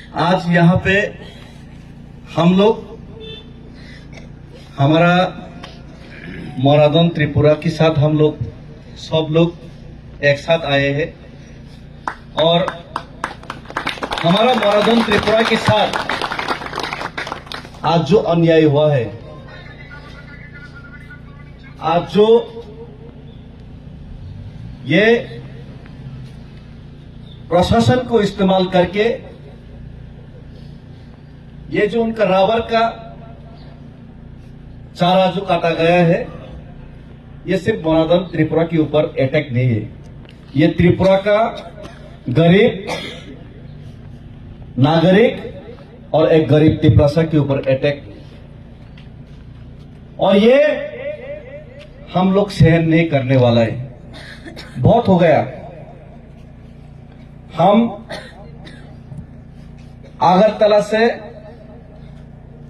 आज यहाँ पे हम लोग हमारा मोरादन त्रिपुरा के साथ हम लोग सब लोग एक साथ आए हैं और हमारा मोरादन त्रिपुरा के साथ आज जो अन्याय हुआ है, आज जो ये प्रशासन को इस्तेमाल करके ये जो उनका रावर का चारा जो काटा गया है, ये सिर्फ मोरादन त्रिपुरा के ऊपर अटैक नहीं है, ये त्रिपुरा का गरीब नागरिक और एक गरीब तिपरासा के ऊपर अटैक, और ये हम लोग सहन नहीं करने वाला है। बहुत हो गया। हम अगरतला से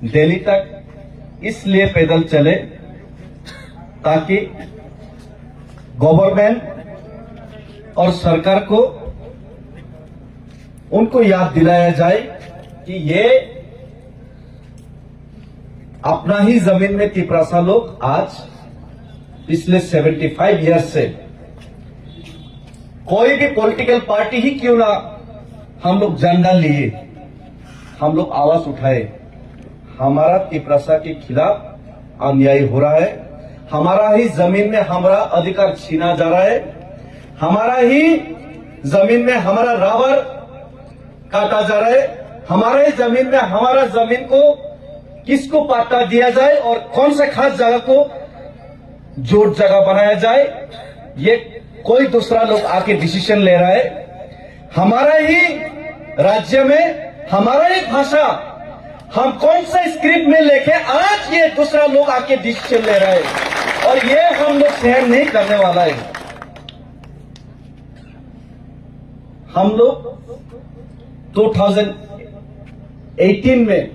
दिल्ली तक इसलिए पैदल चले ताकि गवर्नमेंट और सरकार को उनको याद दिलाया जाए कि ये अपना ही जमीन में तिपरासा लोग आज पिछले 75 ईयर्स से कोई भी पॉलिटिकल पार्टी ही क्यों ना हम लोग झंडा लिए, हम लोग आवाज उठाए, हमारा तिपरासा के खिलाफ अन्याय हो रहा है, हमारा ही जमीन में हमारा अधिकार छीना जा रहा है, हमारा ही जमीन में हमारा रावर काटा जा रहा है, हमारे ही जमीन में हमारा जमीन को किसको पाटा दिया जाए और कौन से खास जगह को जोड़ जगह बनाया जाए, ये कोई दूसरा लोग आके डिसीजन ले रहा है। हमारा ही राज्य में हमारा ही भाषा हम कौन सा स्क्रिप्ट में लेके आज ये दूसरा लोग आके डिसीजन ले रहा है, और ये हम लोग सहन नहीं करने वाला है। हम लोग 2018 में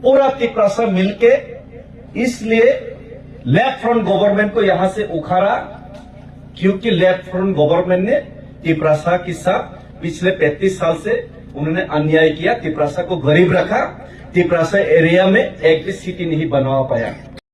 पूरा तिपरासा मिलके इसलिए लेफ्ट फ्रंट गवर्नमेंट को यहां से उखाड़ा, क्योंकि लेफ्ट फ्रंट गवर्नमेंट ने तिपरासा के साथ पिछले 35 साल से उन्होंने अन्याय किया, तिपरासा को गरीब रखा, तिपरासा एरिया में एक भी सिटी नहीं बनवा पाया।